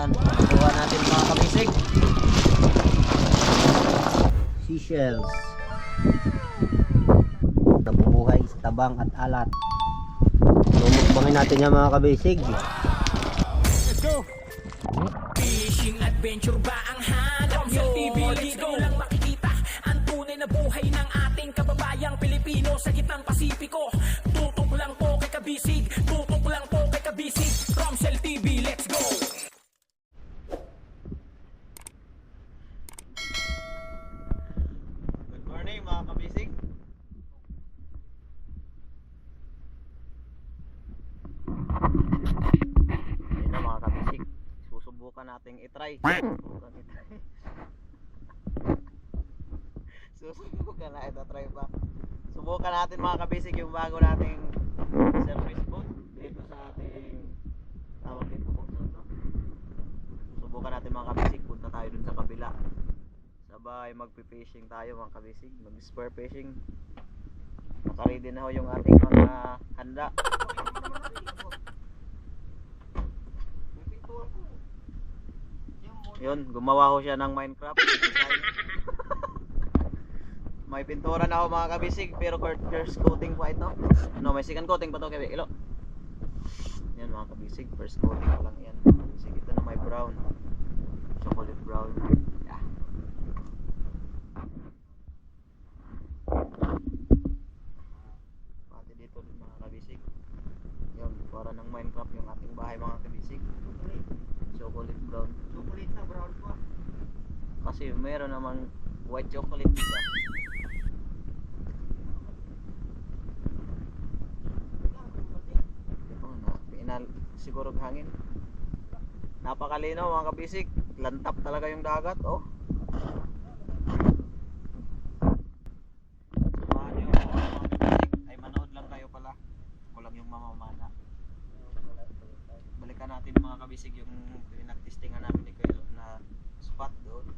Yan, kuha natin mga kabisig. Seashells. Nabubuhay sa tabang at alat. Lumukbangin natin yan mga kabisig. Let's go! Fishing adventure ba ang hanap nyo? Dito lang makikita ang tunay na buhay ng ating kababayang Pilipino sa gitnang Pasipiko. Tutok lang po kay Kabisig, tutok lang po kay Kabisig. Romsel TV, let's go! Good morning mga kabisig. Ayun na mga kabisig. Susubukan nating itry. Susubukan na ito-try pa. Subukan natin mga kabisig yung bago nating service boat dito sa ating tawag dito po. Susubukan natin mga kabisig. Punta tayo dun sa kabila. Sabay magpi-fishing tayo mga kabisig. Mag-spur fishing. Nakaready na ho yung ating mga handa. Yun, gumawa ho siya ng Minecraft. May pintura na ako mga kabisig, pero first coating pa ito. No, may second coating pa to kaya ilo. Yan mga kabisig, first coating pa lang yan. Kabisig, ito na may brown. Chocolate brown. Yeah. Pati dito din mga kabisig. Yun, para ng Minecraft yung ating bahay mga kabisig. Chocolate brown. Chocolate na brown pa. Kasi mayroon naman white chocolate diba? Siguro hangin. Napakalinaw mga kabisig. Lantap talaga yung dagat, oh. Samahan niyo mga kabisig. Ay manood lang kayo pala. Walang yung mamamana. Balikan natin mga kabisig yung pinag-testingan namin ni Kuya na spot doon.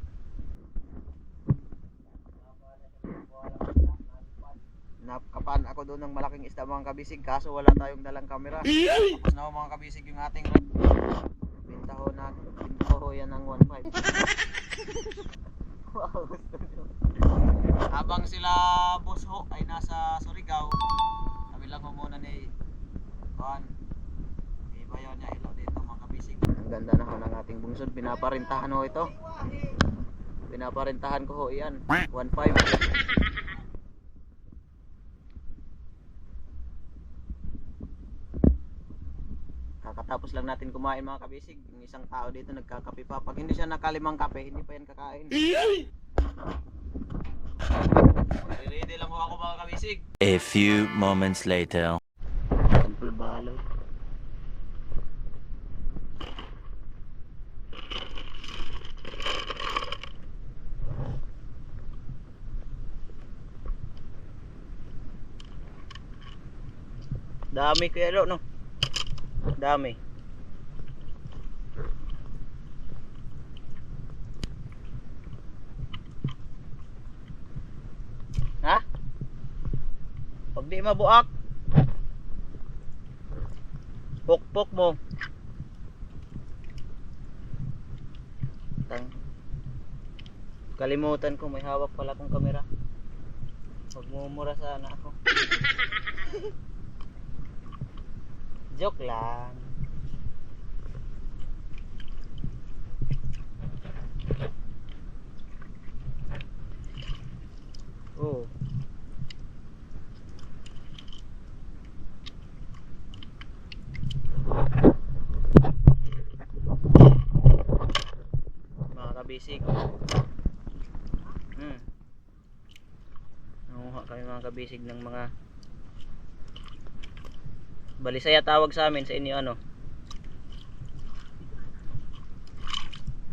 Nakapan ako doon ng malaking isda mga kabisig, kaso wala tayong dalang camera. Tapos na ho mga kabisig yung ating binta ho yan ng 1.5. Wow, gusto nyo. Habang sila boss ho ay nasa Surigao, kami lang ho muna ni Juan. Ibayaw niya ilo dito mga kabisig. Ang ganda na ho ng ating bungsod, pinaparintahan ho ito. Pinaparintahan ko ho yan, 1.5. Kakatapos lang natin kumain mga kabisig. Yung isang tao dito nagkakape pa. Pag hindi siya nakalimang kape, hindi pa yan kakain. Ready lang ho ako mga kabisig. A few moments later. Sample balot. Dami kaya lo no. Dami. Ha? Pag di mabuak, pok-pok mo. Kalimutan ko may hawak pala akong kamera. Magmumura sana ako. Joke lang. Oh. Mga kabisig. Nanguha kami mga kabisig ng mga balisaya tawag sa amin, sa inyo ano?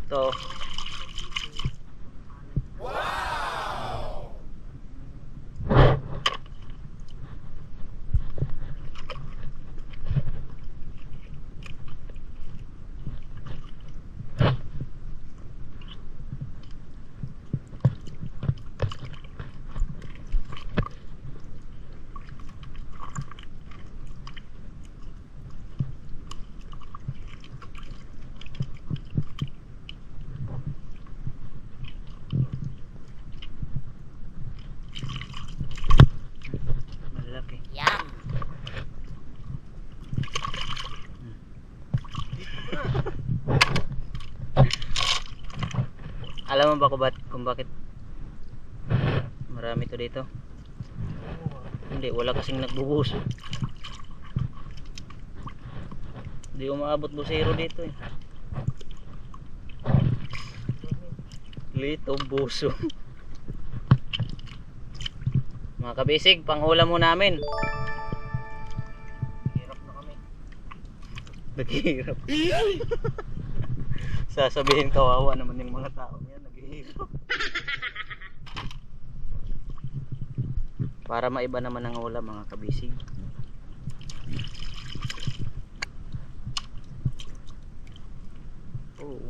Ito. Wow! mo ba kung bakit marami to dito? Hindi, wala kasing nagbubuso. Hindi umaabot busero dito eh. Lito buso. Mga kabisig, pang-ulam mo namin. Hirap na kami. Naghihirap. Sasabihin kawawa naman yung mga tao niyan, naghihirap. Para maiba naman ang ulam mga kabisig. Oo.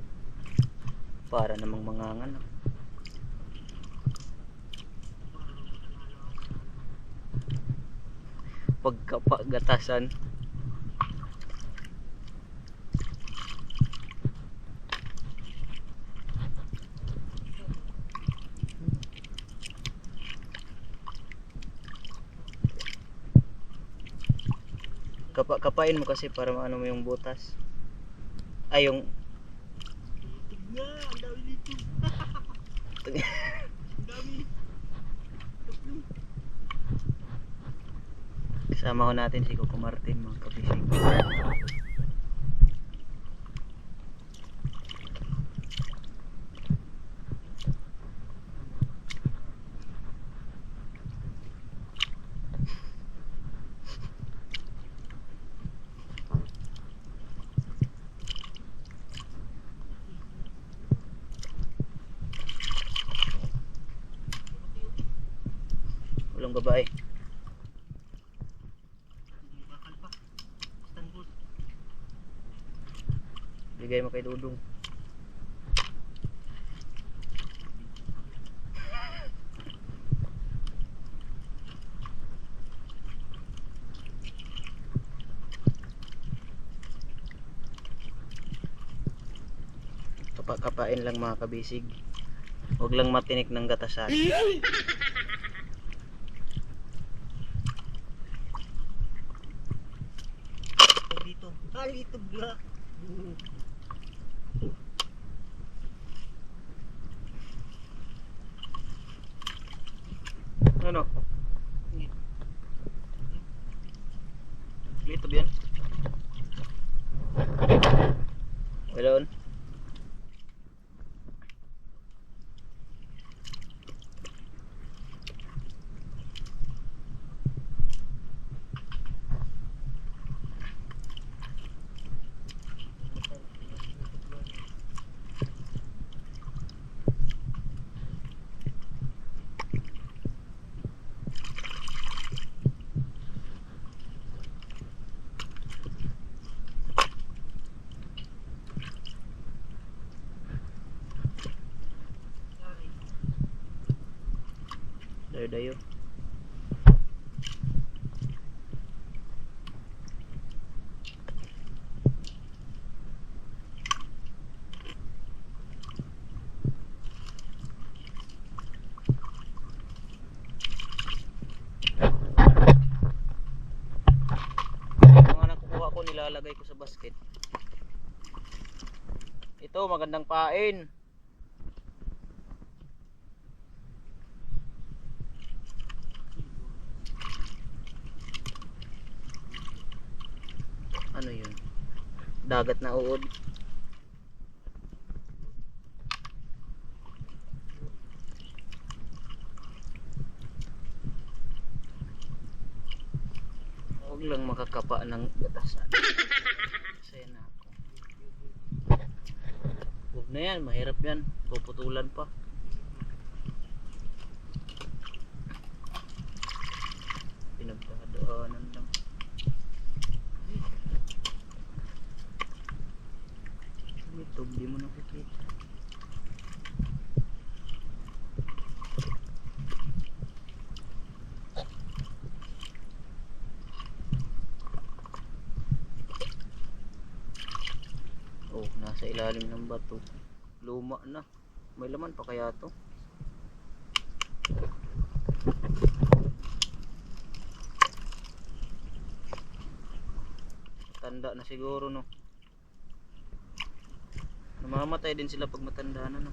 Para namang mangangan. Pagkapagatasan. Kapain mo kasi para maano mo yung butas. Ay yung Nga, ang dami dito. Ang dami. kasama ho natin si Coco Martin mga kabisig. Walang babae. Bigay mo kay Dudong. Kapain lang mga kabisig. Huwag lang matinik ng gatasan. Dito. Dito bla. Ano? Dito ba yan? Welon. Dayo. Mga nakukuha ko nilalagay ko sa basket. Ito magandang pain. Ano yun? Dagat na uod. Huwag lang makakapa ng gatasan. Kasi na ako. Huwag na yan, mahirap yan. Puputulan pa. Pinagdadaanan lang. Ito, di mo nakikita. Oh, nasa ilalim ng bato. Luma na. May laman pa kaya to? Tanda na siguro no. Namamatay din sila pag matanda na no.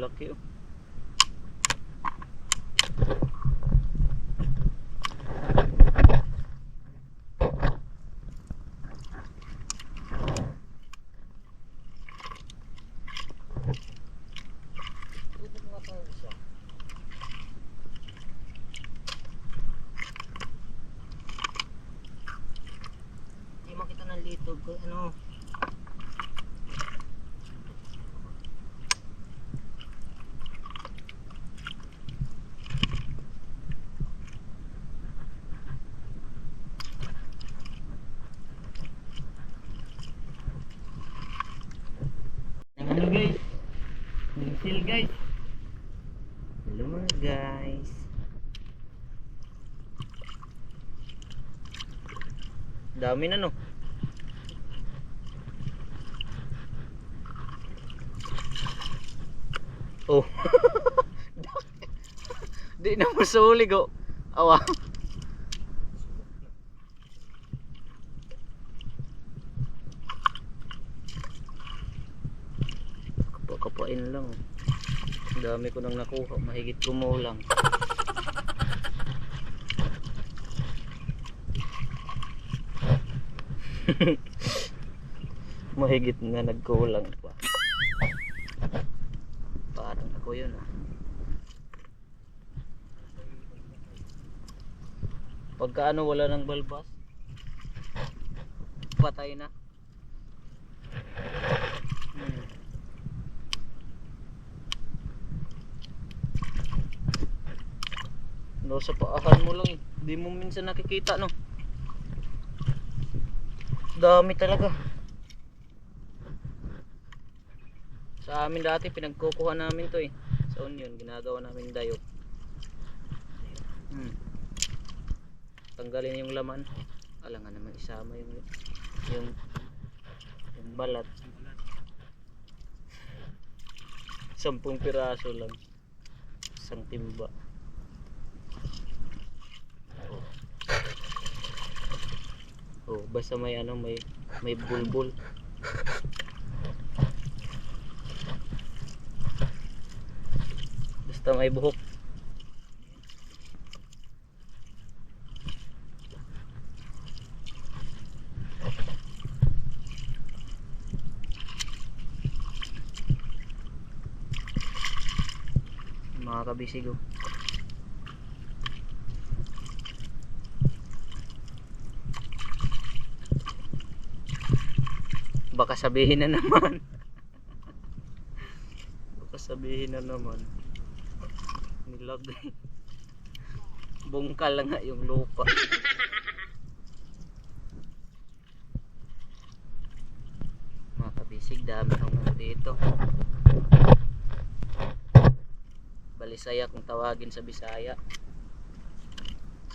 Laki oh. Hindi makita ng litog ko ano. Hello guys. Sil guys. Hello mga guys. Dami na no. Oh. Di na masulig oh. Awa. Kapain lang. Dami ko nang nakuha, mahigit kumulang. Mahigit nga nagkulang pa. Parang ako yun ah. Pagka ano wala ng balbas, patay na. No, sa paahan mo lang, di mo minsan nakikita no. Dami talaga. Sa amin dati pinagkukuha namin to eh. Sa Union ginagawa namin dayo. Tanggalin yung laman. Alangan naman isama yung balat. 10 piraso lang. Isang timba. Oh, basta may ano, may bulbul. Basta may buhok. Mga kabisig oh. Baka sabihin na naman. Baka sabihin na naman. Nilagay. Bungkal lang nga yung lupa. Mga kabisig, dami hango dito. Balisaya kung tawagin sa Bisaya.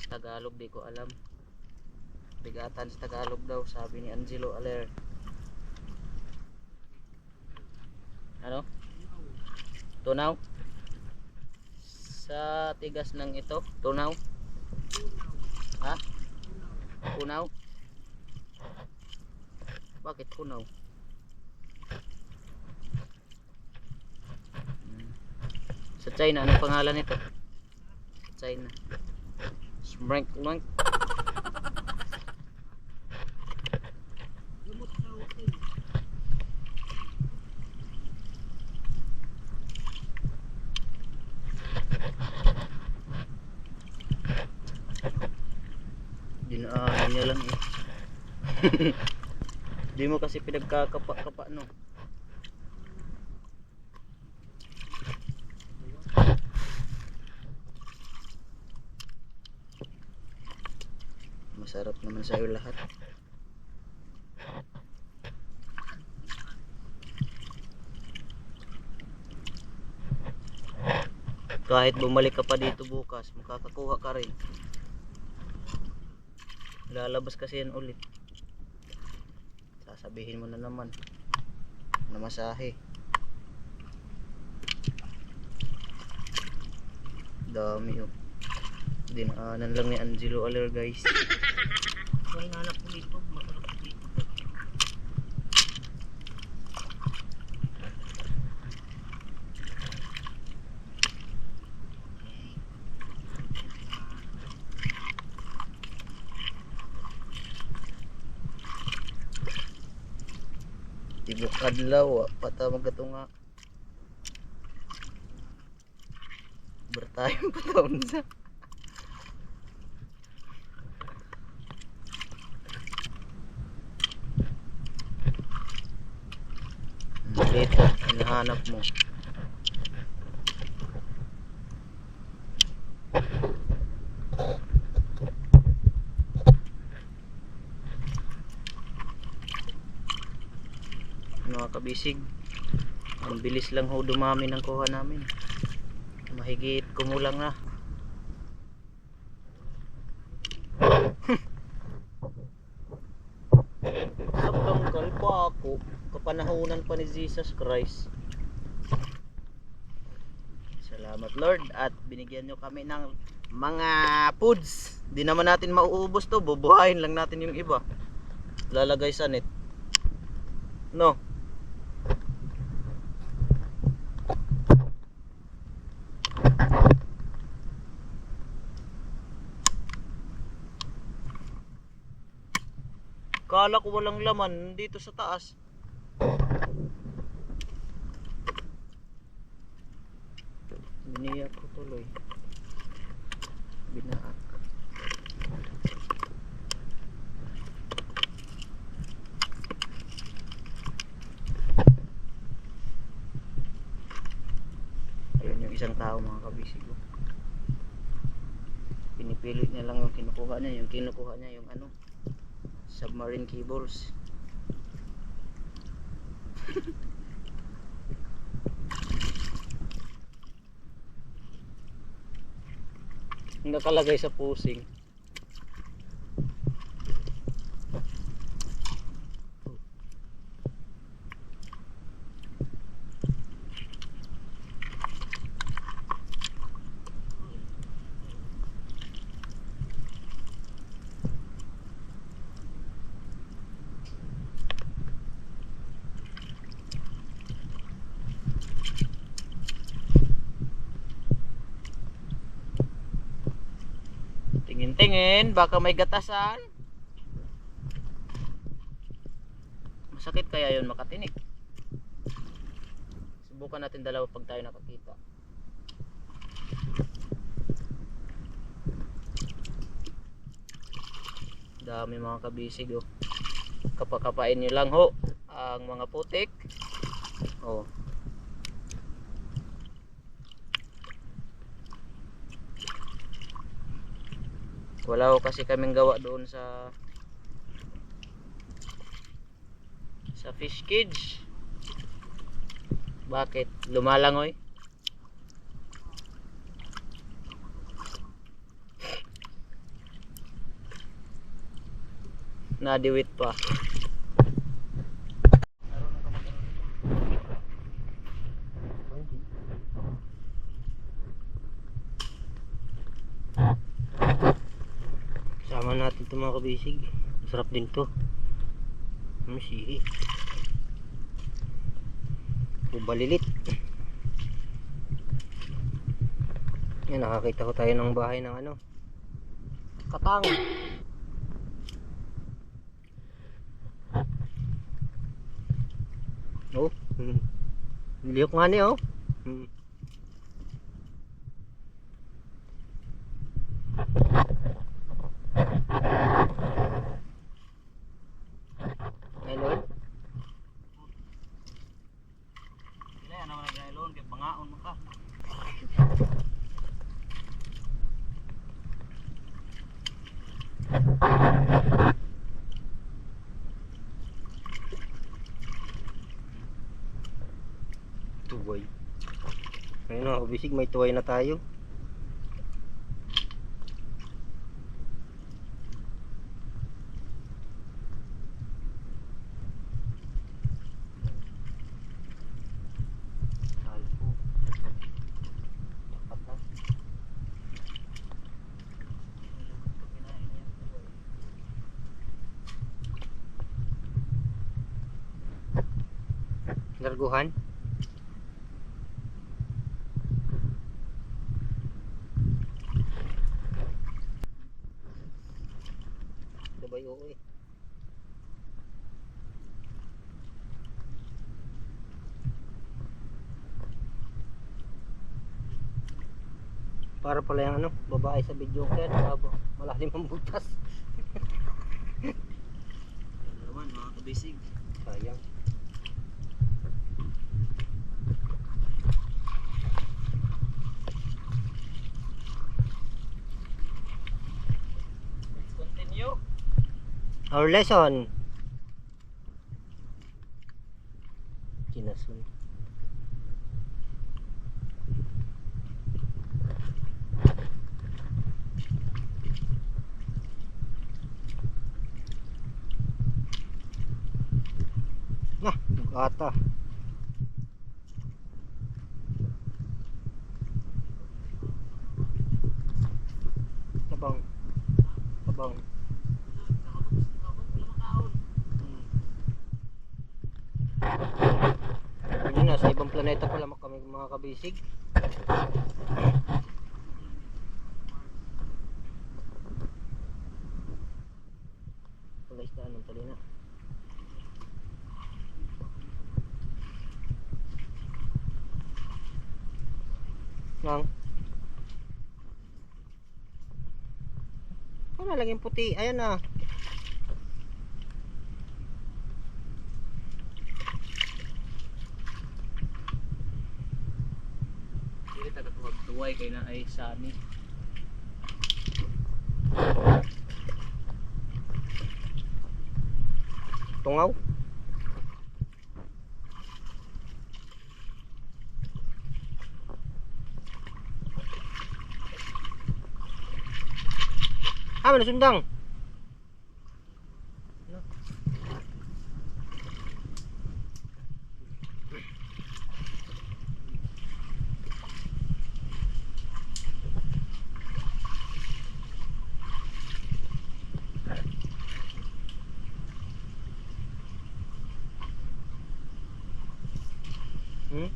Sa Tagalog di ko alam. Bigatan sa Tagalog daw, sabi ni Angelo Aler. Ano? Tunaw? Sa tigas ng ito? Tunaw? Ha? Tunaw? Bakit tunaw? Sa China, anong pangalan nito? Sa China. Smrank. Dinaanan niya lang eh. Di mo kasi pinagkakapa-kapa no. Masarap naman sa'yo lahat. Kahit bumalik ka pa dito bukas, makakakuha ka rin. Lalabas kasi yan ulit. Sasabihin mo na naman na masahe. Dami oh. Dinaanan lang ni Angelo Aler guys. May hanap ko dito, masarap ko dito. Tibok adlaw pata magatunga. Bertayong pataon sa. Dito, hinahanap mo. Mga kabisig, ang bilis lang ho dumami ng kuha namin. Mahigit kumulang na. Sabtanggal pa ako, kapanahunan pa ni Jesus Christ. Salamat Lord at binigyan nyo kami ng mga foods. Di naman natin mauubos to, bubuhayin lang natin yung iba. Lalagay sa net. No. Kala ko walang laman dito sa taas. Biniyak ko tuloy. Binaak. Ayun yung isang tao mga kabisig ko. Pinipilit niya lang yung kinukuha niya. Yung kinukuha niya yung ano, submarine cables. Nakalagay sa pusing. Tingin-tingin, baka may gatasan. Masakit kaya yun makatinik. Subukan natin dalawa pag tayo nakakita. Dami mga kabisig oh. Kapakapain nyo lang ho ang mga putik. Oh. Wala ko kasi kaming gawa doon sa fish cage. Bakit? Lumalangoy? Nadiwit pa. Sama natin ito mga kabisig. Masarap din to. Masihi. Balilit. Yan, nakakita ko tayo ng bahay ng ano, katang. Oh, liyok nga niya oh. Ngayon sila yan naman nag-ngayon kaya pangaon mo ka. Tuway. Ayun na, bisig may tuway na tayo. Salpo. Dapat na. Larguhan. Sabay oo eh. Para pala yung ano, babae sa video kaya malalim ang butas. Ano naman mga kabisig. Sayang. Let's continue. Our lesson. Kinasun. Nah, bugata. Tabang. Tabang. Yun, nasa ibang planeta pala kami mga kabisig. Wala isdaan ng talina. Nang ano laging puti, ayan na. Dili taga tuwag-tuway kay na ay sani. Tungaw. Mana sundang? Hmm?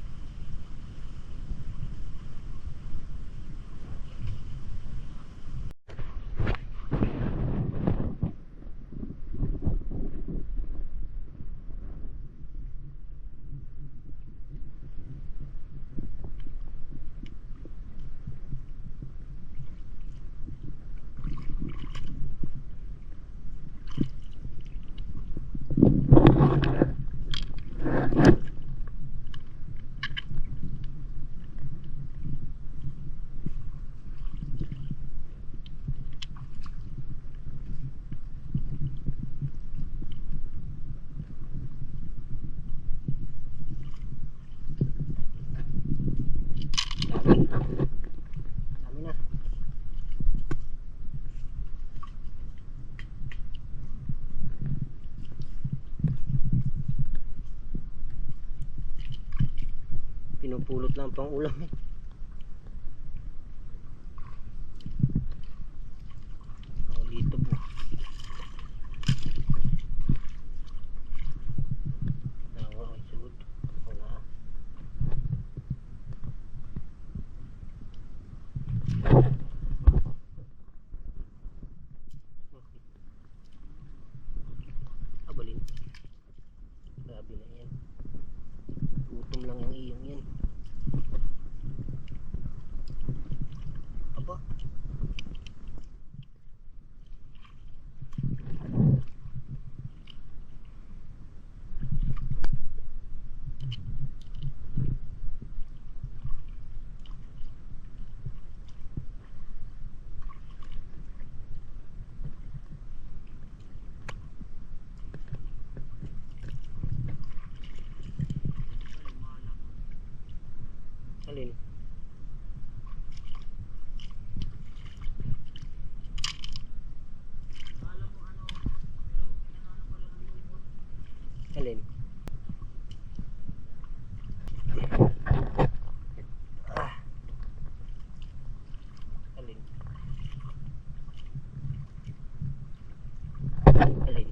Dami na. Pinupulot lang pang ulam eh. Oh, dito po. Tawa ang sud. Wala. Abalin. Grabe na yan. Gutom lang yung iyong yan. Aba. Alin? Alin? Ah. Alin? Alin?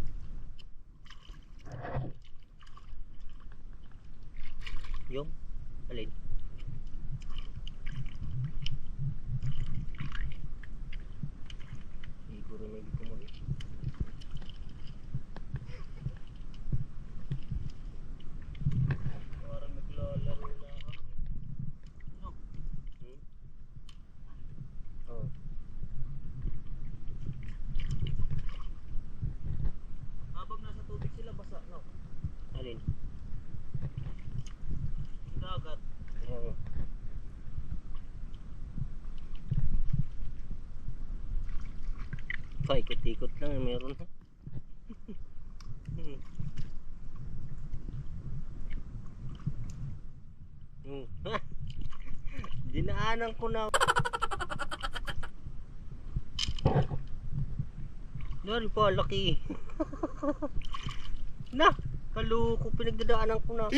Yung? Alin? Siguro may kumuli. Parang naglalaro na ako. No. Paikot-ikot lang, meron na. Ha? Dinaanan ko na. Dari pa, laki. Na, kaluko, pinagdadaanan ko na.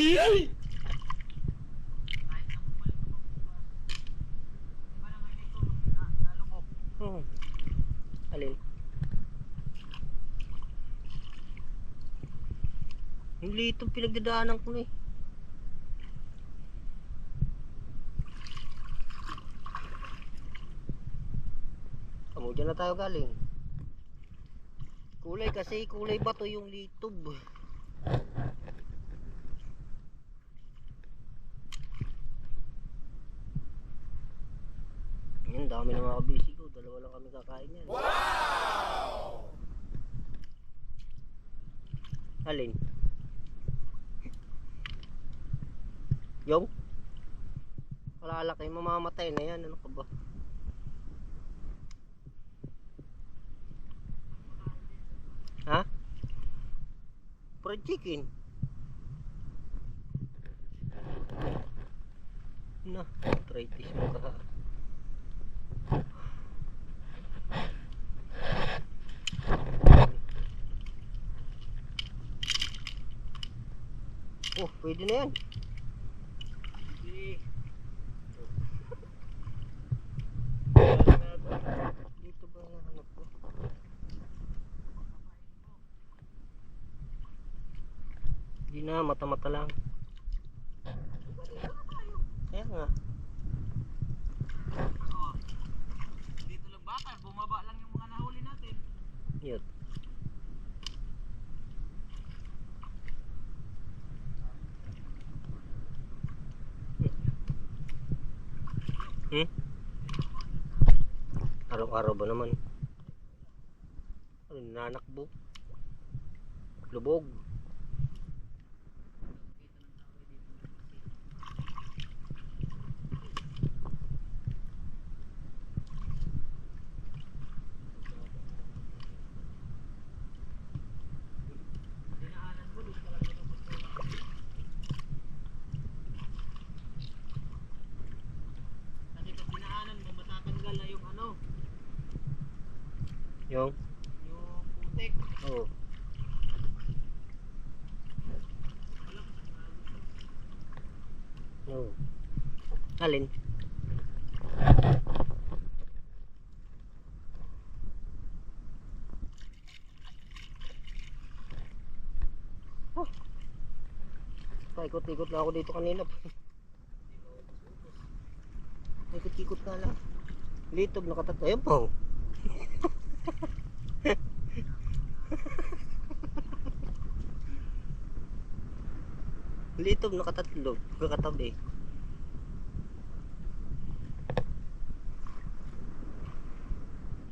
Oh. Alin? Hindi ito pinagdadaanan ko na eh. Amo, dyan na tayo galing. Kulay kasi, kulay bato yung litob. Yan, dami ng mga busy ko. Dalawa lang kami kakain yan. Wow! Alin? Yung? Malalaki, mamamatay na yan. Ano ka ba? Ha? Fried chicken. Na, arthritis mo ka. Oh, pwede na yan. Dito ba nahanap ko? Hindi na, mata-mata lang. Kaya nga. Dito lang bakal, bumaba lang yung mga nahuli natin. Yun. Araw-araw ba naman? Ano, nanakbo? Lubog. Kasi pag dinaanan mo, matatanggal na yung ano, Yung? yung putik. Oo. Oo. Alin? Oh. Paikot-ikot na ako dito kanina. Ikot-ikot na lang. Litob nakatatlo. Ayun po. Litob nakatatlo. Kakatabi.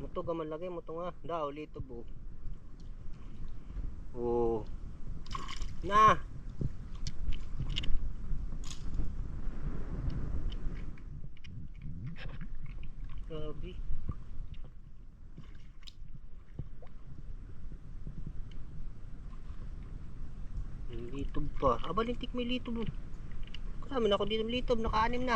Muto gaman lagi mo nga. Daw litob oh. Oh. Na. Grabe. Litob pa. Balintik may litob. Karami na ako dito litob. Naka-anim na.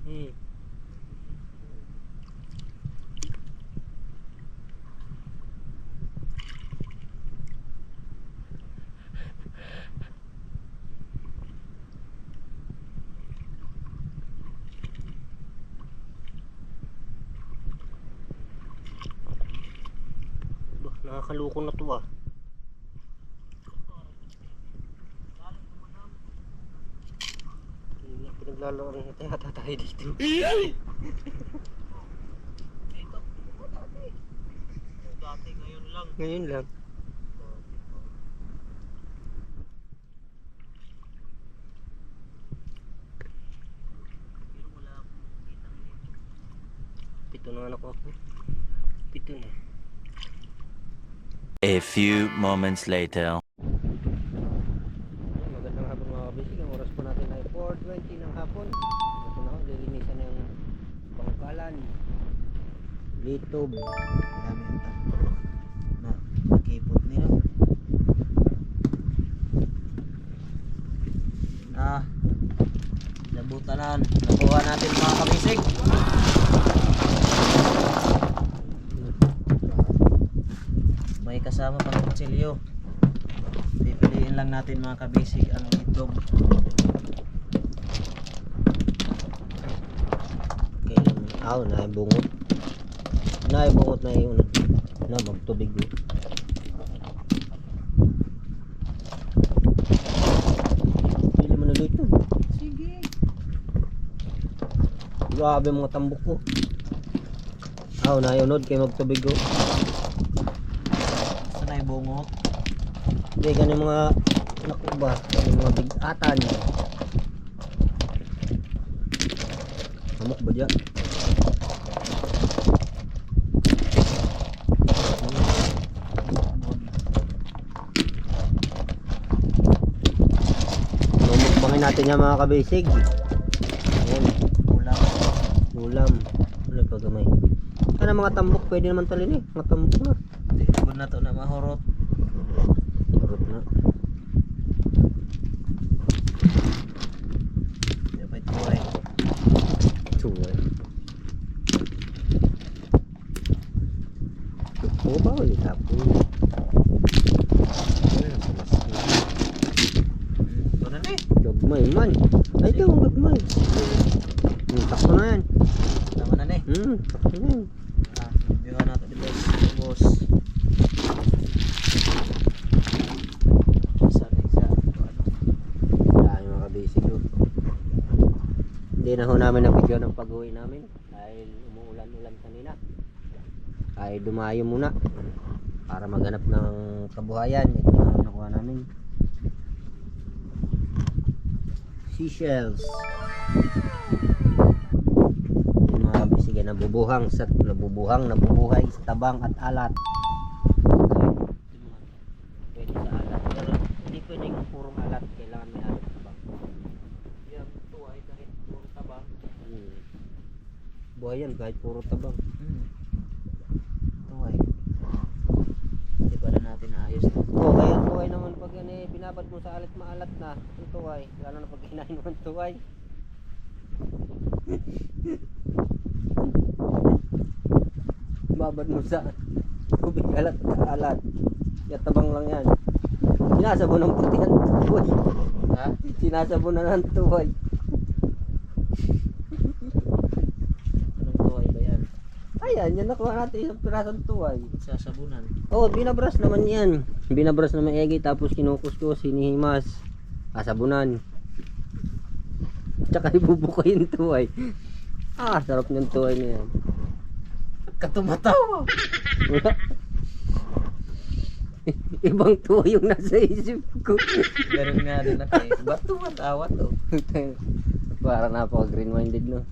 Hmm. Bah, nakakaloko na to ah. Pinaglalaro na yata tayo dito. Dati ngayon lang. Ngayon lang. Pero wala akong kitang dito. Pito na anak ko. Pito na. A few moments later. Magandang hapon mga kabisig. Ang oras po natin ay 4:20 ng hapon. Ito na, lilinisan yung bangkalan. Litob. Dami yung takbo na nakipot nila. Nabutanan. Nakuha natin mga kabisig. May kasama pang kutsilyo. Pipiliin lang natin mga kabisig ang itlog. Kailan naibungot. Naibungot na yung na magtubig. Pili mo na dito. Sige. Grabe mga tambok ko. Naunod kay magtubig ko. Saan ay bungot? Hindi ganun mga naku ba, ganun mga bigatan. Hamok ba dyan? Mumukbangin natin yan mga kabisig. Ayan, Ulam. ulam. Ulam pa gamay. Ano mga tambok, pwede naman talin eh. Mga tambok na. Hindi na to na mahurot. Urot na. Hindi pa ito ay. Tuway. Oo ba ulit tapo? Ito na eh. Gagmay man. Ay ito ang gagmay. Takpo na yan. Tama na eh. Takpo na yan. Bihan natin dito. Boss. Sabi sa Dahil mga kabisig ko. Hindi na ho namin na-video ng pag-uwi namin. Dahil umuulan-ulan kanina. Ay dumayo muna. Para maghanap ng kabuhayan. Ito na nakuha namin. Seashells. Yung mga kabisig ay nabubuhay sa tabang at alat. Pwede sa alat. Pero hindi pwede yung purong alat. Kailangan may alat tabang. yan. Ito ay kahit puro tabang. Buhay yan kahit puro tabang. Ito ay. Hindi pa na natin naayos ito. Kaya ang tuway naman pag yan eh, binabad mo sa alat maalat na ang tuway, lalo na pag hinahin mo ang tuway. Babad mo sa tubig alat sa alat, yatabang lang yan. Sinasabon ng puti ang tuway. Ha? Sinasabon na ng tuway. Anong tuway ba yan? Ayan, yan nakuha natin isang pirasong tuway. Sasabunan. Oo, binabras naman yan. Binabras na maigi tapos kinukuskus, hinihimas, asabunan. Tsaka ibubuka yung tuway. Sarap ng tuway na yan. Katumatawa. Wala. Ibang tuway yung nasa isip ko. Ganun nga din ako eh. Ba't tumatawa to? Para napaka green minded no.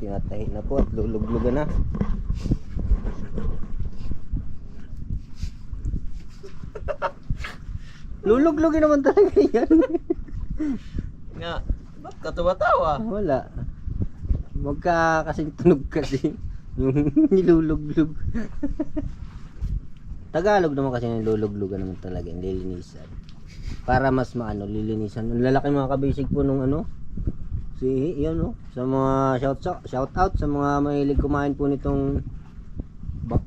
Tinatahi na po at luluglugan na. Luluglugin naman talaga yan. Nga. Ba't katumatawa? Wala. Magka kasing tunog kasi. Yung niluluglug. Tagalog naman kasi niluluglugan naman talaga. Nililinisan. Para mas maano, lilinisan. Ang lalaki mga kabisig po nung ano. Si, yan no. Sa mga shout out sa mga mahilig kumain po nitong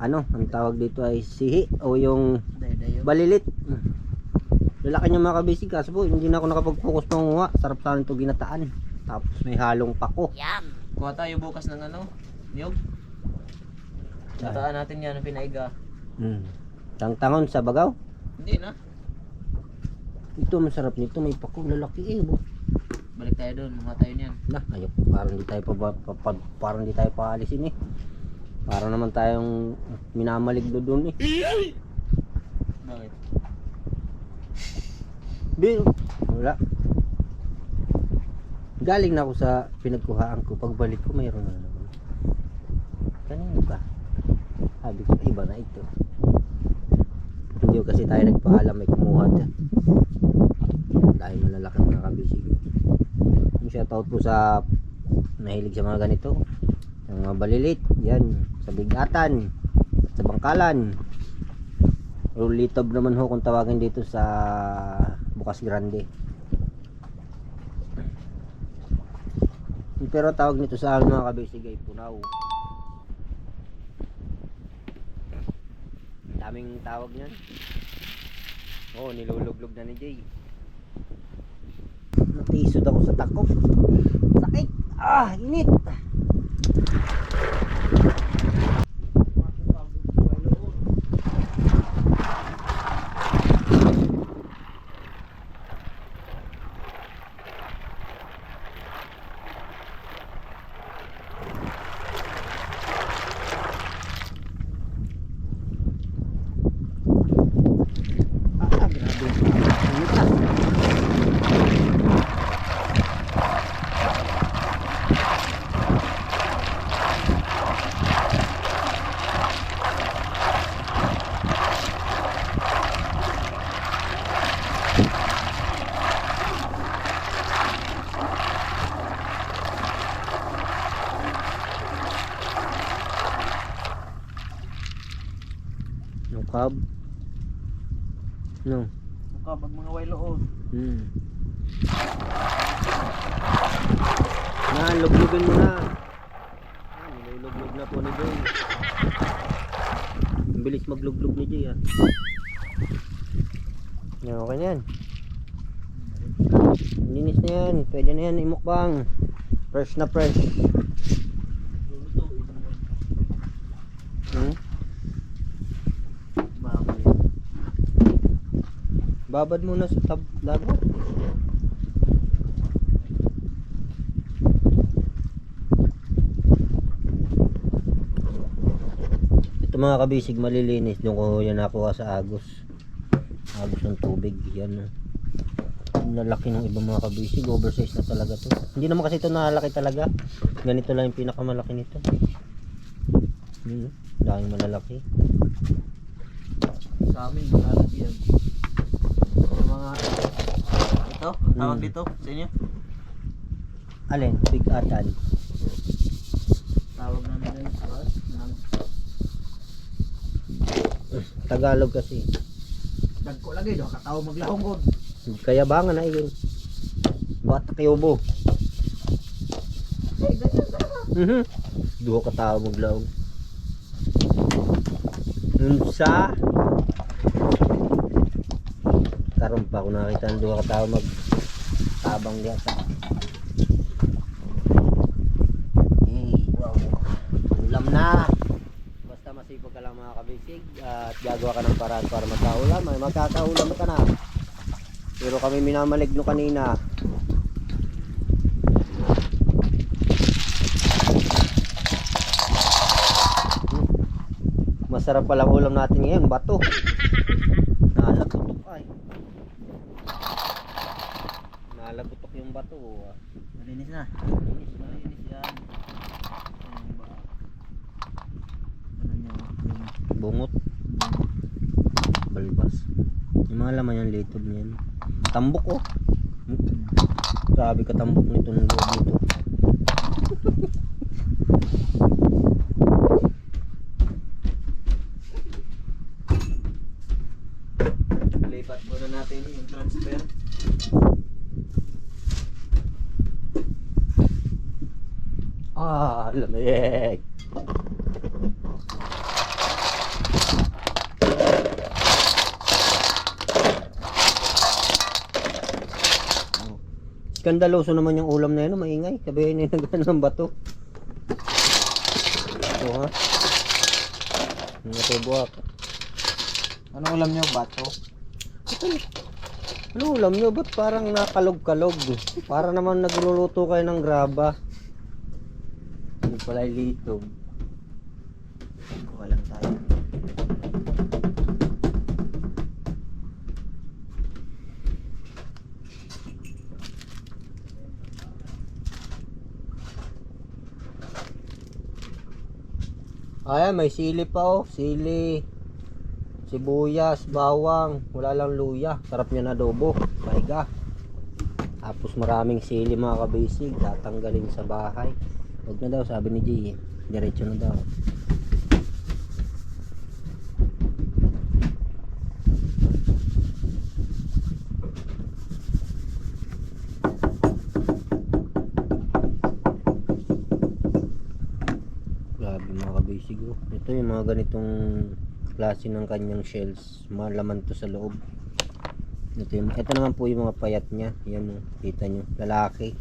ano, ang tawag dito ay sihi o yung Dayo. balilit. Lalaki niya mga kabisig kaso po hindi na ako nakapag-focus panguha. Sarap sana ito ginataan. Tapos may halong pako. Kuha tayo bukas ng ano? Niyog? Tataan natin yan ang pinaiga. Tangtangon sa bagaw. Hindi na. Ito masarap nito, may pako lalaki eh. Balik tayo doon. Mga tayo niyan. Nah, ayok, parang hindi tayo parang hindi tayo paalisin eh. Para naman tayong minamaligdo doon eh. Bakit? Wala. Galing na ako sa pinagkuhaan ko. Pagbalik ko mayroon na naman. Kanino ka? Sabi ko, iba na ito. Hindi kasi tayo nagpaalam may kumuha dyan. Dahil malalaki mga kabisig. Yung shoutout po sa nahilig sa mga ganito. Yung mga balilit, yan, sa bigatan, sa bangkalan. Rulitob naman ho kung tawagin dito sa Bukas Grande. Pero tawag nito sa amin mga kabisig ay punaw. Daming tawag niyan. Oh, niluluglog na ni Jay. Natisod ako sa takop. Sakit. Ah, init. Grabe. Init ah. Nukab. No. Kapag mga wailoon. Luglugan mo na. Niluluglog na po ni Jay. Ang bilis magluglog ni Jay ah. Yan, okay na yan. Linis na yan. Pwede na yan imukbang. Fresh na fresh. Babad muna sa dagat. Ito mga kabisig malilinis. Doon ko yan nakuha sa Agos. Agos ng tubig. Yan. Ang lalaki ng ibang mga kabisig. Oversize na talaga to. Hindi naman kasi ito nalalaki talaga. Ganito lang yung pinakamalaki nito. Daming malalaki. Sa amin, malalaki yan. Mga ito, ang tawag dito sa inyo. Alin? Bigatan. Tawag namin din sa Tagalog kasi. dagko lagi do katawo maglahong god. Kaya ba nga na yun? Bata kayo mo. Duha ka tao maglaong. Unsa? Karon pa ako nakita ng duha ka tao tabang diha sa. Wow. Ulam na. Basta masipag ka lang mga kabisig at gagawa ka ng paraan para magkaulam. May magkakaulam ka na. Pero kami minamalig no kanina. Masarap palang ulam natin ngayon, bato. Nalagutok ay. Nalagutok yung bato. Malinis na. Linis na. Malinis yan. Ano ba? Ano nyo? Bungot. Balbas. Yung mga laman yung litob niyan. Tambok oh. Grabe ka tambok nito ng loob nito. Lipat muna natin yung transfer. Lamig. Skandaloso naman yung ulam na yun, maingay. Sabihin nyo ng bato. Ito ha. Ito buwak. Ano ulam nyo? Bato? Ano ulam nyo? Ba't parang nakalog-kalog? Para naman nagluluto kayo ng graba. Ano pala yung litog? Kuha lang tayo. Ayan, may sili pa oh. Sili, sibuyas, bawang, wala lang luya. Sarap niya na adobo. Paiga. Tapos maraming sili mga kabisig. Tatanggalin sa bahay. Huwag na daw, sabi ni Jay eh. Diretso na daw. Grabe mga kabisig oh. Ito yung mga ganitong klase ng kanyang shells. Malaman to sa loob. Ito naman po yung mga payat niya. Yan oh, kita nyo, lalaki.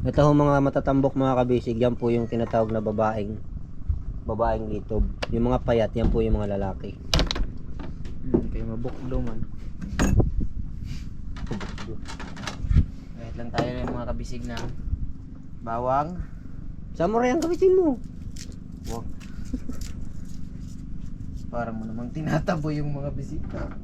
Ito ho mga matatambok mga kabisig. Yan po yung tinatawag na babaeng litob. Yung mga payat, yan po yung mga lalaki. Kayo mabukdo man. Wait lang tayo ng mga kabisig na bawang. Samurai ang kabisig mo. Wag. Parang mo namang tinatabo yung mga bisita.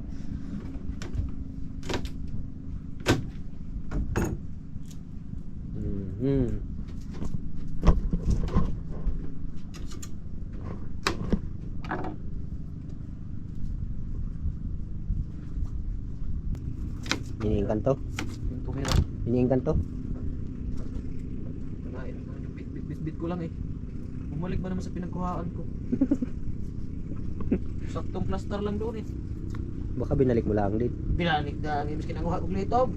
Hinihingan to? Yung tumira. Hinihingan to? Bit ko lang eh. Bumalik ba naman sa pinagkuhaan ko? Saktong plaster lang doon eh. Baka binalik mo lang din. Binalik na ang imis kinanguha kong litob.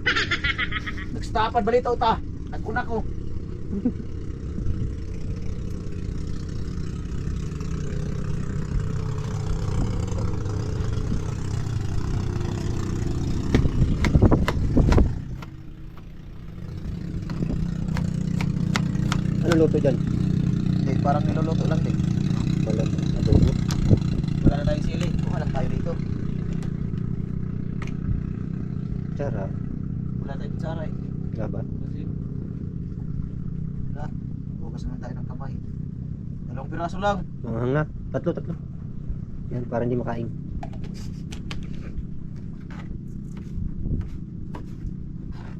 Nagstapad balitaw ta. Naguna ko. Ano luto dyan? Eh, parang niluluto lang din. Wala. Adobo. Wala na tayong sili. Kuha lang tayo dito. Tsara. Wala tayong kutsara eh. Laban. Kasi wala. Bukas naman tayo ng kamay. Dalawang piraso lang. Manghang na. Tatlo. Yan, para hindi makain.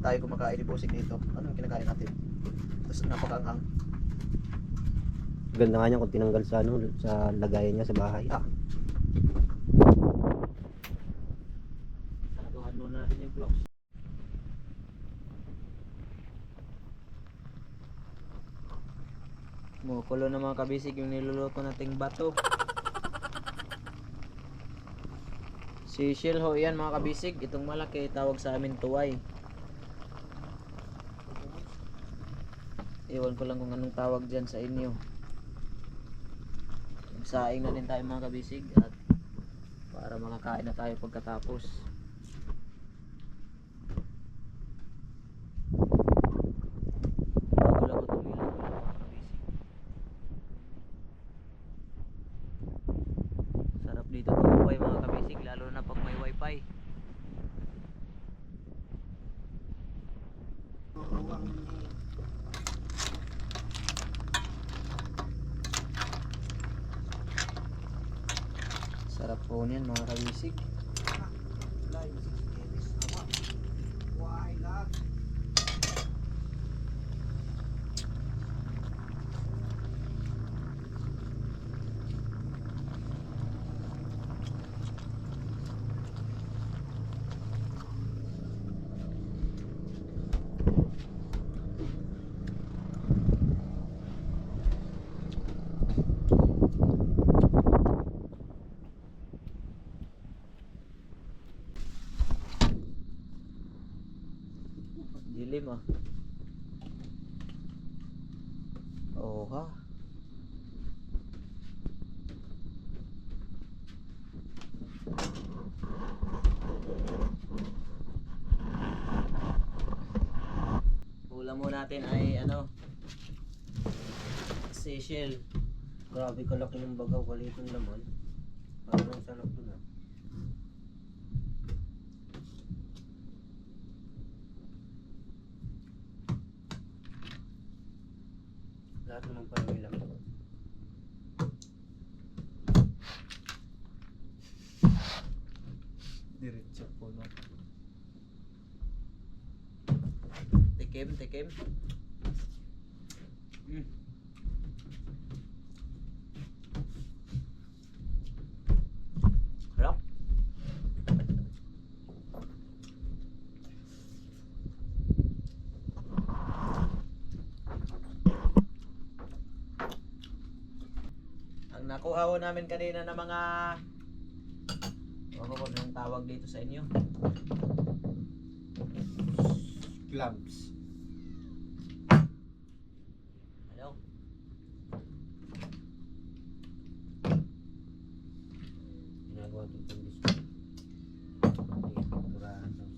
Tayo kumakain ni Pusik dito. Ano yung kinakain natin? Tapos napakaanghang. Ganda nga niya kung tinanggal sa ano, sa lagayan niya sa bahay. Saratuhan muna natin yung vlogs. Kumukulo na mga kabisig yung niluluto nating bato. Sishil ho yan mga kabisig. Itong malaki tawag sa amin tuway. Iwan ko lang kung anong tawag dyan sa inyo. Magsaing na din tayo mga kabisig at para makakain na tayo pagkatapos. Bago lang ito nila mga kabisig. Sarap dito tumubay mga kabisig lalo na pag may wifi. Sarap po niyan mga kabisig. Dilim ah. Oo ha. Ulam mo natin ay ano? Seychelles. Grabe kalaki ng bagaw, kalitong laman. Parang sarap dun ah. Lahat naman pala may laman. Diretso po no. Tikim. nakuha ko namin kanina na mga ano ko nang tawag dito sa inyo? Clubs. Ano? Ginagawa ito pang display. Pinturahan daw.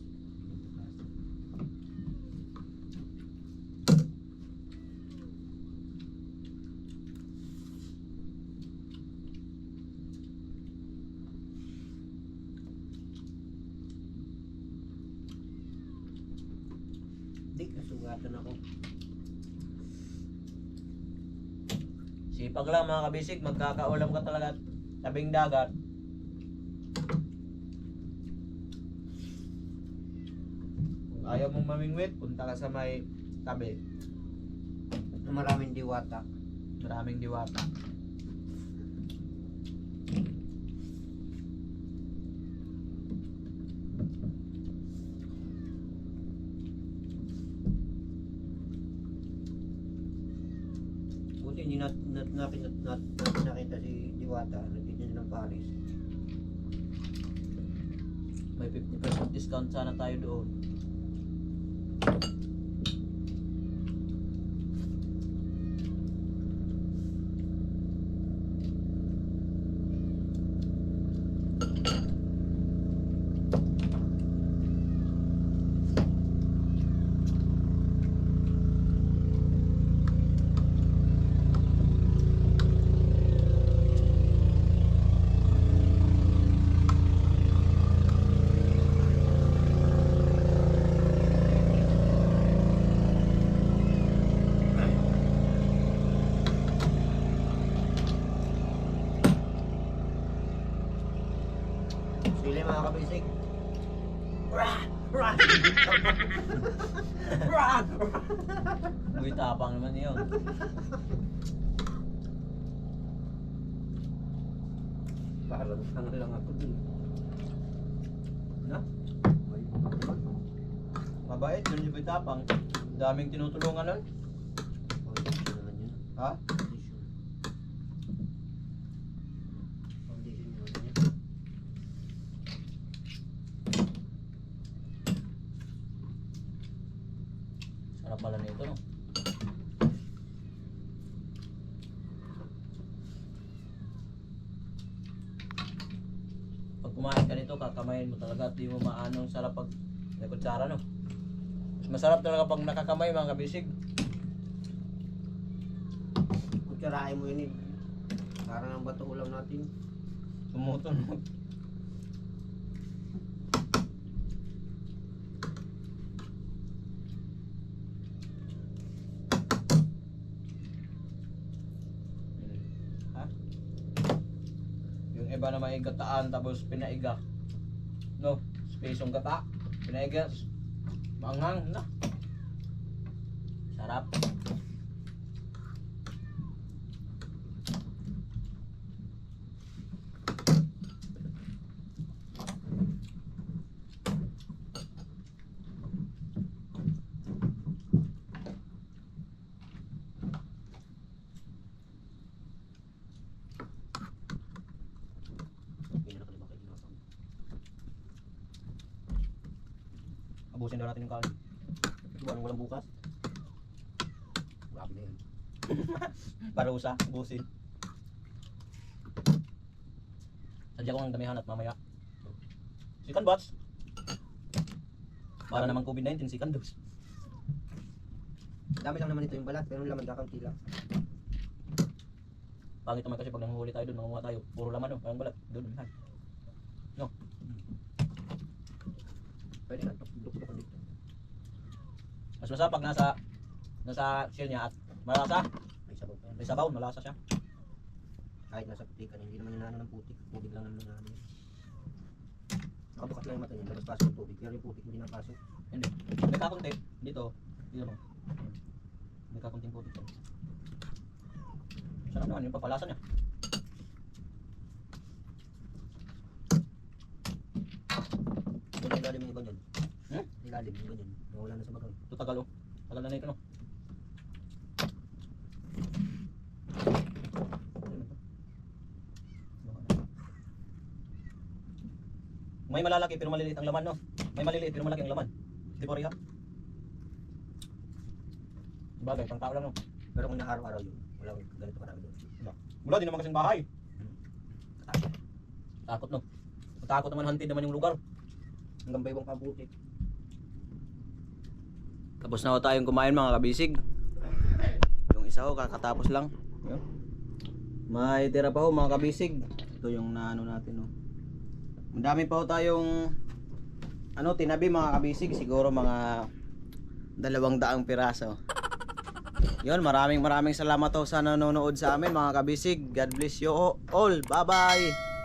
Di, nasugatan ako. Sipag lang mga kabisig, magkakaulam ka talaga tabing dagat. Kung ayaw mong mamingwit, punta ka sa may tabi. Maraming diwata. Maraming diwata. Buti hindi nakita si Diwata. Nagtitin ng Paris. May 50% discount sana tayo doon. Sili mga kabisig. Uy, tapang naman yun. Parang tanga lang ako dun. Na? May naman. Mabait yun, di ba tapang? Daming tinutulungan nun. Foundation naman yun. Ha? Foundation. Foundation naman yun. Sarap pala nito, no? Pag kumain ka nito, kakamayin mo talaga at di mo maano ang sarap pag may kutsara, no? Mas masarap talaga pag nakakamay, mga kabisig. Kutsarain mo yun eh. Parang ang bato ulam natin. Tumutunog. Ha? Yung iba na may gataan tapos pinaiga. No, spesong gata. Pinaiga, maanghang na. Sarap. Pinakalimang kailangan. Abusin daw natin yung kanin. Buwan walang bukas. Grabe na yun. Parusa, abusin. Sadya ko ang damihan at mamaya. Second batch. Para naman COVID-19, second dose. Dami lang naman ito yung balat, pero yung laman kakaunti lang. Pangit naman kasi pag nanguhuli tayo doon, mangunguha tayo. Puro laman doon, parang balat. Doon, lahat. No? Pwede na, duk-dukan dito. Mas masarap pag nasa shell niya at malasa. May sabaw pa yan. May sabaw, malasa siya. Kahit nasa putikan, hindi naman inaano ng putik. Tubig lang naman inaano yan. Nakabukas lang yung mata niya, labas pasok yung tubig. Pero yung putik hindi napasok. Hindi. May kakunti. Dito. Dito mo. May kakunting putik to. Sarap naman yung pagpalasa niya. Doon ang ilalim yung iba niyan. Hmm? Ilalim yung ganyan. Nawala na sa bagaw. Ito tagal oh. Tagal na ito no. May malalaki pero maliliit ang laman, no? May maliliit pero malaki ang laman. Di ba Riha? Bagay, pang tao lang, no? Pero kung araw-araw yun, walang ganito karami doon. Wala din naman kasing bahay. Takot, no? Takot naman, hunted naman yung lugar. Hanggang baybang kabuti. Tapos na ho tayong kumain mga kabisig. Yung isa ho, kakatapos lang. Yun. May tira pa ho mga kabisig. Ito yung naano natin ho. Madami pa ho tayong tinabi mga kabisig. Siguro mga 200 piraso. Yun, maraming salamat ho sa nanonood sa amin mga kabisig. God bless you all. Bye bye.